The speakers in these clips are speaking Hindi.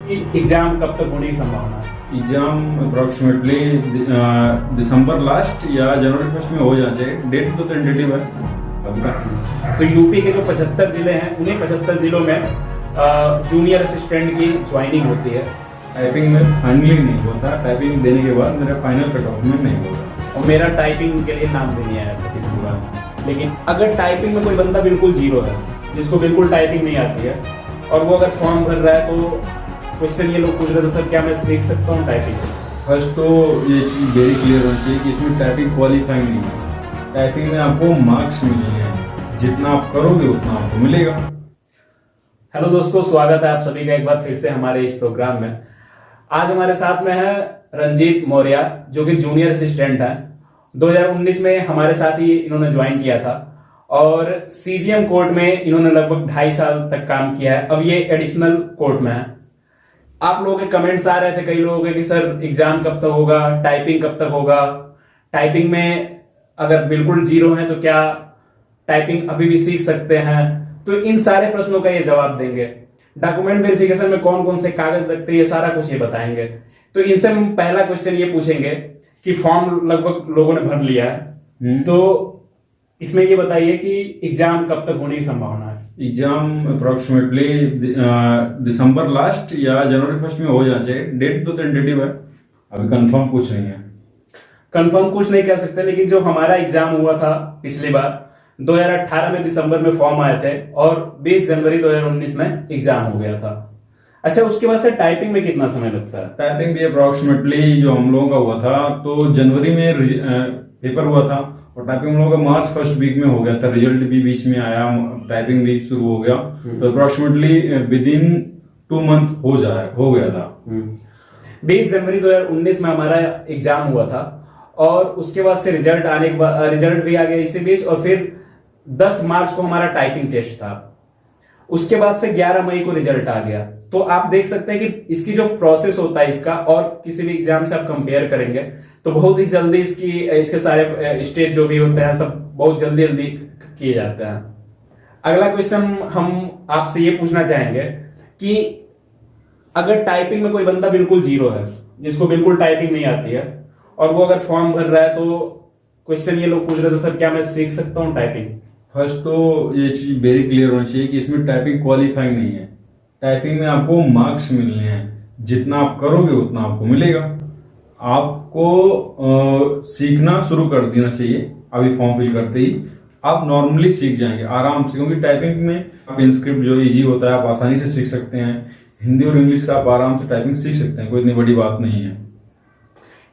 एग्जाम कब तक होने की संभावना है? एग्जाम अप्रॉक्सीमेटली दिसंबर लास्ट या जनवरी फर्स्ट में हो जाना चाहिए। डेट तो टेंटेटिव है अभी। तो यूपी के जो 75 जिले हैं उन्हीं 75 जिलों में जूनियर असिस्टेंट की ज्वाइनिंग होती है। टाइपिंग में फाइनली नहीं होता, टाइपिंग देने के बाद मेरा फाइनल कट ऑफ में नहीं होगा। और मेरा टाइपिंग के लिए नाम भी नहीं आया था किसी बार। लेकिन अगर टाइपिंग में कोई बंदा बिल्कुल जीरो है, जिसको बिल्कुल टाइपिंग नहीं आती है, और वो अगर फॉर्म भर रहा है, तो क्वेश्चन ये लोग पूछ रहे थे सर क्या मैं सीख सकता हूँ टाइपिंग? फर्स्ट तो ये चीज़ वेरी क्लियर होनी चाहिए कि इसमें टाइपिंग क्वालिफाइंग नहीं है। टाइपिंग में आपको मार्क्स मिलने हैं, जितना आप करोगे उतना आपको मिलेगा। हेलो दोस्तों, स्वागत है आप सभी का एक बार फिर से हमारे इस प्रोग्राम में। आज हमारे साथ में है रंजीत मौर्य, जो कि जूनियर असिस्टेंट है। 2019 में हमारे साथ ही इन्होंने ज्वाइन किया था और सीजीएम कोर्ट में इन्होंने लगभग 2.5 साल तक काम किया है। अब ये एडिशनल कोर्ट में है। आप लोगों के कमेंट्स आ रहे थे कई लोगों के कि सर एग्जाम कब तक होगा, टाइपिंग कब तक होगा, टाइपिंग में अगर बिल्कुल जीरो है तो क्या टाइपिंग अभी भी सीख सकते हैं? तो इन सारे प्रश्नों का ये जवाब देंगे। डॉक्यूमेंट वेरिफिकेशन में कौन कौन से कागज लगते हैं, ये सारा कुछ ये बताएंगे। तो इनसे हम पहला क्वेश्चन ये पूछेंगे कि फॉर्म लगभग लोगों ने भर लिया है, तो इसमें ये बताइए कि एग्जाम कब तक होने की संभावना है? एग्जाम अप्रॉक्सीमेटली दिसंबर लास्ट या जनवरी फर्स्ट में हो जाना चाहिए। डेट तो टेंटेटिव है, अभी कंफर्म कुछ नहीं है। कंफर्म कुछ नहीं कह सकते, लेकिन जो हमारा एग्जाम हुआ था पिछली बार 2018 में दिसंबर में फॉर्म आए थे और 20 जनवरी 2019 में एग्जाम हो गया था। अच्छा, उसके बाद से टाइपिंग में कितना समय लगता है? टाइपिंग भी अप्रॉक्सीमेटली जो हम लोगों का हुआ था, तो जनवरी में पेपर हुआ था और टाइपिंग हम लोगों का मार्च फर्स्ट वीक में हो गया था। रिजल्ट भी बीच में आया, टाइपिंग भी शुरू हो गया, तो अप्रॉक्सीमेटली विद इन 2 मंथ हो गया था। 20 जनवरी 2019 में हमारा एग्जाम हुआ था और उसके बाद से रिजल्ट आने के बाद रिजल्ट भी आ गया इसी बीच, और फिर 10 मार्च को हमारा टाइपिंग टेस्ट था। उसके बाद से 11 मई को रिजल्ट आ गया। तो आप देख सकते हैं कि इसकी जो प्रोसेस होता है इसका, और किसी भी एग्जाम से आप कंपेयर करेंगे तो बहुत ही जल्दी इसके सारे स्टेज जो भी होते हैं सब बहुत जल्दी जल्दी किए जाते हैं। अगला क्वेश्चन हम आपसे ये पूछना चाहेंगे कि अगर टाइपिंग में कोई बंदा बिल्कुल जीरो है, जिसको बिल्कुल टाइपिंग नहीं आती है, और वो अगर फॉर्म भर रहा है, तो क्वेश्चन ये लोग पूछ रहे थे सर क्या मैं सीख सकता हूँ टाइपिंग? फर्स्ट तो ये चीज वेरी क्लियर होनी चाहिए कि इसमें टाइपिंग क्वालिफाइंग नहीं है। टाइपिंग में आपको मार्क्स मिलने हैं, जितना आप करोगे उतना आपको मिलेगा। आपको सीखना शुरू कर देना चाहिए। अभी फॉर्म फिल करते ही आप नॉर्मली सीख जाएंगे आराम से, क्योंकि टाइपिंग में आप इनस्क्रिप्ट जो इजी होता है आप आसानी से सीख सकते हैं। हिंदी और इंग्लिश का आप आराम से टाइपिंग सीख सकते हैं, कोई इतनी बड़ी बात नहीं है।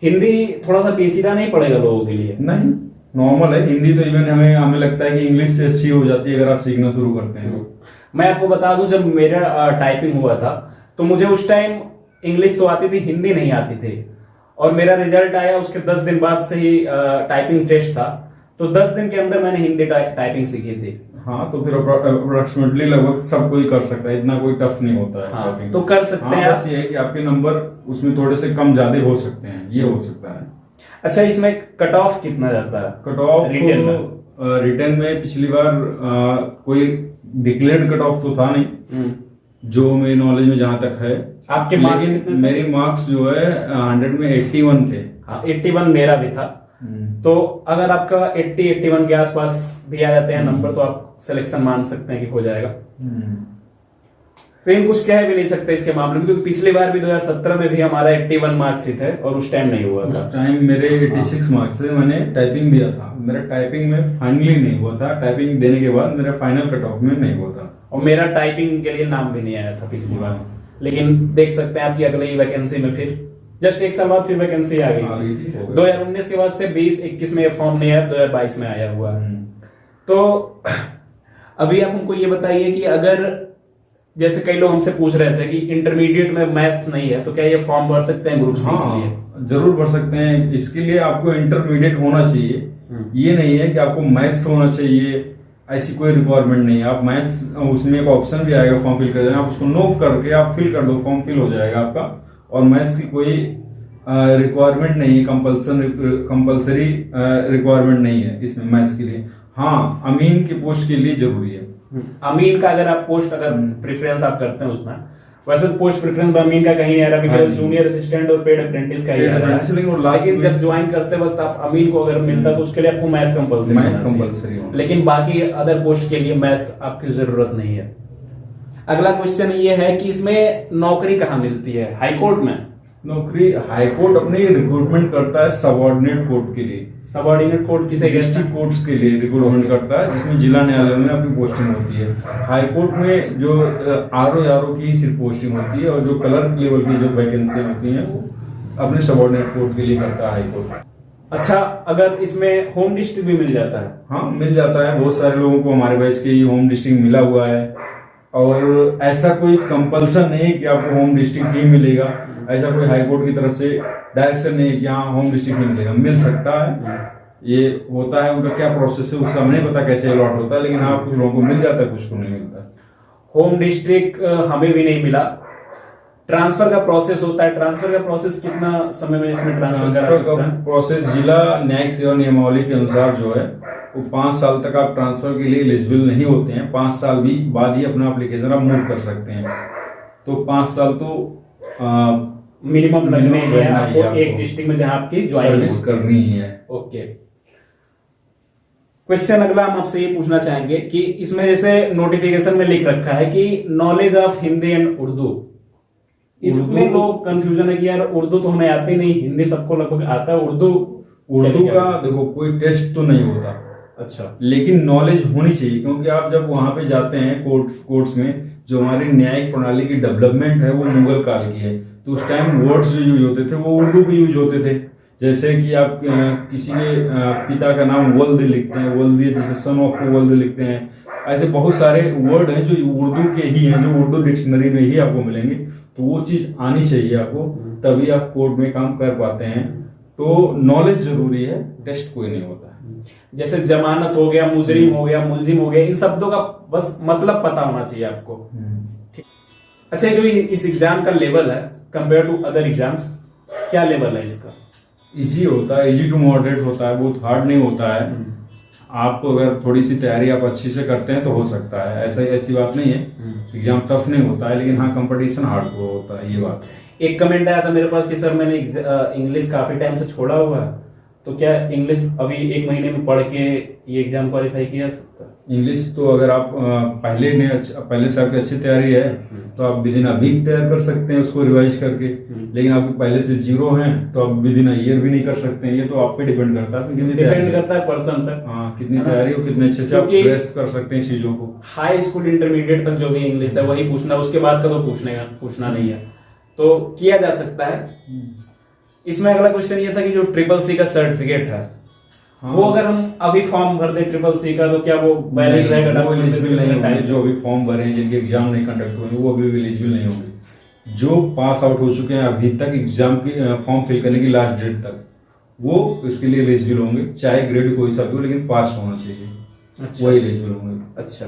हिंदी थोड़ा सा पेचीदा नहीं पड़ेगा लोगों के लिए? नहीं, नॉर्मल है। हिंदी तो इवन हमें लगता है कि इंग्लिश से अच्छी हो जाती है अगर आप सीखना शुरू करते हैं तो। मैं आपको बता दूं, जब मेरा टाइपिंग हुआ था तो मुझे उस टाइम इंग्लिश तो आती थी, हिंदी नहीं आती थी। और मेरा रिजल्ट आया उसके 10 दिन बाद से ही टाइपिंग टेस्ट था, तो 10 दिन के अंदर मैंने हिंदी टाइपिंग सीखी थी। हाँ, तो फिर अप्रोक्सीमेटली लगभग सब कोई कर सकता है, इतना कोई टफ नहीं होता है। हाँ, तो कर सकते हैं। बस ये है कि आपके नंबर उसमें थोड़े से कम ज्यादा हो सकते हैं, ये हो सकता है। अच्छा, इसमें कट ऑफ कितना जाता है? कट ऑफ रिटर्न में पिछली बार कोई डिक्लेयर्ड कट ऑफ तो था नहीं, जो मेरी नॉलेज में जहां तक है। आपके लेकिन मेरे मार्क्स जो है 100 में 81 थे। हाँ, 81 मेरा भी था। तो अगर आपका 81 के आसपास भी आ जाते हैं नंबर, तो आप सिलेक्शन मान सकते हैं कि हो जाएगा। लेकिन कुछ कह भी नहीं सकते इसके मामले में, क्योंकि पिछली बार भी 2017 में भी हमारा 81 मार्क्स ही थे और उस टाइम नहीं हुआ था। उस टाइम मेरे 86 मार्क्स थे, मैंने टाइपिंग दिया था। मेरा टाइपिंग में फाइनली नहीं हुआ था, टाइपिंग देने के बाद मेरा फाइनल कट ऑफ में नहीं हुआ था। और मेरा टाइपिंग के लिए नाम भी नहीं आया था पिछली बार। लेकिन देख सकते हैं आपकी अगली वैकेंसी में फिर जस्ट 1 साल बाद फिर वैकेंसी आ गई। 2019 के बाद से 20-21 में फॉर्म नहीं आया, 2022 में आया हुआ। तो अभी आप हमको ये बताइए कि अगर जैसे कई लोग हमसे पूछ रहे थे कि इंटरमीडिएट में मैथ्स नहीं है, तो क्या ये फॉर्म भर सकते हैं ग्रुप सी के लिए? जरूर भर सकते हैं। इसके लिए आपको इंटरमीडिएट होना चाहिए। ये नहीं है कि आपको मैथ्स होना चाहिए, ऐसी कोई रिक्वायरमेंट नहीं है। आप मैथ्स, उसमें एक ऑप्शन भी आएगा फॉर्म फिल कर देना, आप उसको नो करके आप फिल कर दो, फॉर्म फिल हो जाएगा आपका। और मैथ्स की कोई रिक्वायरमेंट नहीं है, कंपल्सरी रिक्वायरमेंट नहीं है इसमें मैथ्स के लिए। हाँ, अमीन की पोस्ट के लिए जरूरी है। अमीन का अगर आप पोस्ट अगर प्रेफरेंस आप करते हैं उसमें, वैसे तो पोस्ट प्रेफरेंस अमीन का कहीं नहीं आ रहा, हाँ केवल जी। जूनियर असिस्टेंट और पेड अप्रेंटिस का ही आ रहा है। लेकिन जब ज्वाइन करते वक्त आप अमीन को अगर मिलता तो उसके लिए आपको मैथ कंपलसरी होना, लेकिन बाकी अदर पोस्ट के लिए मैथ आपकी जरूरत नहीं है। अगला क्वेश्चन ये है कि इसमें नौकरी कहाँ मिलती है? हाई कोर्ट में नौकरी हाई कोर्ट अपनी रिक्रूटमेंट करता है सबऑर्डिनेट कोर्ट के लिए, सबऑर्डिनेट कोर्ट किसे कहते हैं? डिस्ट्रिक्ट कोर्ट्स के लिए रिक्रूटमेंट करता है, जिसमें जिला न्यायालय में अपनी पोस्टिंग होती है। हाई कोर्ट में जो आरओ की सिर्फ पोस्टिंग होती है, और जो क्लर्क लेवल की जो वैकेंसी होती हैं वो अपने सबऑर्डिनेट कोर्ट के लिए करता है हाई कोर्ट। अच्छा, अगर इसमें होम डिस्ट्रिक्ट भी मिल जाता है? हाँ, मिल जाता है। बहुत सारे लोगों को हमारे बैच के होम डिस्ट्रिक्ट मिला हुआ है, और ऐसा कोई कंपल्सन नहीं है कि आपको होम डिस्ट्रिक्ट ही मिलेगा। ऐसा कोई हाई कोर्ट की तरफ से डायरेक्शन नहीं है कि हाँ होम डिस्ट्रिक्ट ही मिलेगा, मिल सकता है। ये होता है, उनका क्या प्रोसेस है उसका हमें नहीं पता कैसे अलॉट होता है, लेकिन हाँ कुछ लोगों को मिल जाता है, कुछ को नहीं मिलता। होम डिस्ट्रिक्ट हमें भी नहीं मिला। ट्रांसफर का प्रोसेस होता है, ट्रांसफर का प्रोसेस कितना समय में इसमें ट्रांसफर का प्रोसेस जिला न्यायिक सेवा नियमावली के अनुसार जो है वो 5 साल तक आप ट्रांसफर के लिए एलिजिबल नहीं होते हैं। 5 साल भी बाद ही अपना एप्लीकेशन आप मूव कर सकते हैं। तो 5 साल तो मिनिमम लगने हैं आपको एक डिस्ट्रिक्ट में जहां आपकी सर्विस करनी ही है। ओके। क्वेश्चन अगला हम आपसे ये पूछना चाहेंगे कि इसमें जैसे नोटिफिकेशन में लिख रखा है कि knowledge of Hindi and Urdu, इसमें लोग कंफ्यूजन है कि यार उर्दू तो हमें आती नहीं, हिंदी सबको लगभग आता है, उर्दू का देखो कोई टेस्ट तो नहीं होता। अच्छा, लेकिन नॉलेज होनी चाहिए, क्योंकि आप जब वहां पे जाते हैं कोर्ट्स में, जो हमारी न्यायिक प्रणाली की डेवलपमेंट है वो मुगल काल की है, तो उस टाइम वर्ड्स जो यूज होते थे वो उर्दू के यूज होते थे। जैसे कि आप किसी के पिता का नाम वल्द लिखते हैं, वल्दी, जैसे सन ऑफ को वल्द लिखते हैं। ऐसे बहुत सारे वर्ड हैं जो उर्दू के ही हैं, जो उर्दू डिक्शनरी में ही आपको मिलेंगे। तो वो चीज आनी चाहिए आपको, तभी आप कोर्ट में काम कर पाते हैं। तो नॉलेज जरूरी है, टेस्ट कोई नहीं होता है। जैसे जमानत हो गया, मुजरिम हो गया, मुलजिम हो गया, इन शब्दों का बस मतलब पता होना चाहिए आपको। अच्छा, जो इस एग्जाम का लेवल है कंपेयर टू अदर एग्जाम्स, क्या लेवल है इसका? इजी होता है, इजी टू मॉडरेट होता है, बहुत हार्ड नहीं होता है। आपको अगर थोड़ी सी तैयारी आप अच्छी से करते हैं तो हो सकता है, ऐसी बात नहीं है। एग्जाम टफ नहीं होता है, लेकिन हाँ कंपटीशन हार्ड होता है, ये बात है। एक कमेंट आया था मेरे पास कि सर मैंने इंग्लिश काफी टाइम से छोड़ा हुआ है, तो क्या इंग्लिश अभी 1 महीने में पढ़ के ये एग्जाम क्वालिफाई किया सकता है? इंग्लिश तो अगर आप पहले से आपकी अच्छी तैयारी है तो आप विद इन अ वीक तैयार कर सकते हैं उसको रिवाइज करके। लेकिन आपके पहले से 0 हैं तो आप विद इन अ ईयर भी नहीं कर सकते हैं। ये तो आप पे डिपेंड करता है, डिपेंड करता है पर्सन तक। हाँ, कितनी तैयारी हो, कितने अच्छे से आप ग्रेस्प कर सकते हैं चीजों को। हाई स्कूल इंटरमीडिएट तक जो भी इंग्लिश है वही पूछना, उसके बाद का तो पूछना नहीं है, तो किया जा सकता है। इसमें अगला क्वेश्चन ये था कि जो CCC का सर्टिफिकेट है, हाँ, वो अगर हम अभी फॉर्म भर दें CCC का तो क्या वो वैलिड रहेगा? वो एलिजिबल नहीं होंगे। जो अभी फॉर्म भरे हैं, जिनके एग्जाम नहीं कंडक्ट हुए वो अभी एलिजिबल नहीं होंगे। जो पास आउट हो चुके हैं अभी तक एग्जाम की फॉर्म फिल करने की लास्ट डेट तक, वो इसके लिए एलिजिबल होंगे, चाहे ग्रेड कोई सा भी हो, लेकिन पास होना चाहिए। अच्छा, वही एलिजिबल होंगे। अच्छा,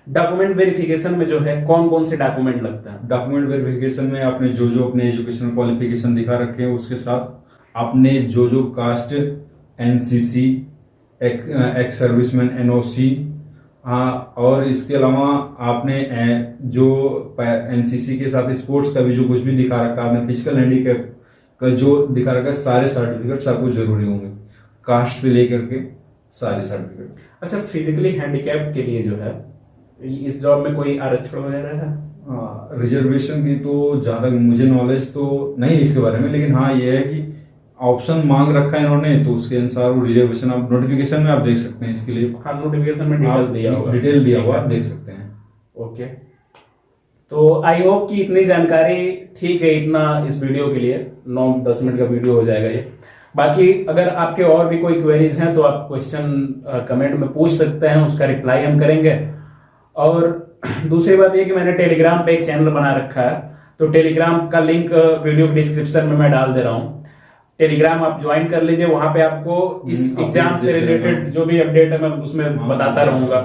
डॉक्यूमेंट वेरिफिकेशन में जो है कौन कौन से डॉक्यूमेंट लगता है? डॉक्यूमेंट वेरिफिकेशन में आपने जो अपने एजुकेशनल क्वालिफिकेशन दिखा रखे हैं, उसके साथ आपने जो caste, NCC, ex serviceman, NOC, और इसके अलावा आपने जो NCC के साथ स्पोर्ट्स का भी जो कुछ भी दिखा रखा है, आपने फिजिकल हैंडीकैप का जो दिखा रखा है, सारे सर्टिफिकेट्स आपको जरूरी होंगे, कास्ट से लेकर के सारे सर्टिफिकेट। अच्छा, फिजिकली हैंडीकैप के लिए जो है इस जॉब में कोई आरक्षण वगैरह है? रिजर्वेशन की तो ज्यादा मुझे नॉलेज तो नहीं है इसके बारे में, लेकिन हाँ ये है कि ऑप्शन मांग रखा है इन्होंने, तो उसके अनुसार वो रिजर्वेशन आप नोटिफिकेशन में आप देख सकते हैं इसके लिए। हाँ, नोटिफिकेशन में डिटेल दिया हुआ आप देख सकते हैं। ओके, तो आई होप कि इतनी जानकारी ठीक है, इतना इस वीडियो के लिए 9-10 मिनट का वीडियो हो जाएगा ये। बाकी अगर आपके और भी कोई क्वेरीज हैं तो आप क्वेश्चन कमेंट में पूछ सकते हैं, उसका रिप्लाई हम करेंगे। और दूसरी बात ये कि मैंने टेलीग्राम पे एक चैनल बना रखा है, तो टेलीग्राम का लिंक वीडियो डिस्क्रिप्शन में मैं डाल दे रहा हूँ। टेलीग्राम आप ज्वाइन कर लीजिए, वहां पे आपको इस एग्जाम से रिलेटेड जो भी अपडेट है मैं उसमें बताता रहूंगा।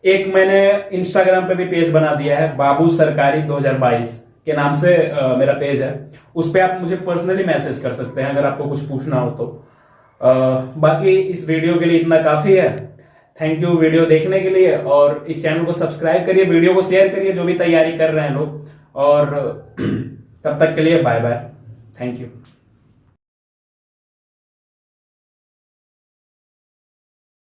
एक मैंने इंस्टाग्राम पे भी पेज बना दिया है, बाबू सरकारी 2022 के नाम से मेरा पेज है, उस पे आप मुझे पर्सनली मैसेज कर सकते हैं अगर आपको कुछ पूछना हो तो। बाकी इस वीडियो के लिए इतना काफी है। थैंक यू वीडियो देखने के लिए, और इस चैनल को सब्सक्राइब करिए, वीडियो को शेयर करिए जो भी तैयारी कर रहे हैं लोग, और तब तक के लिए बाय बाय, थैंक यू।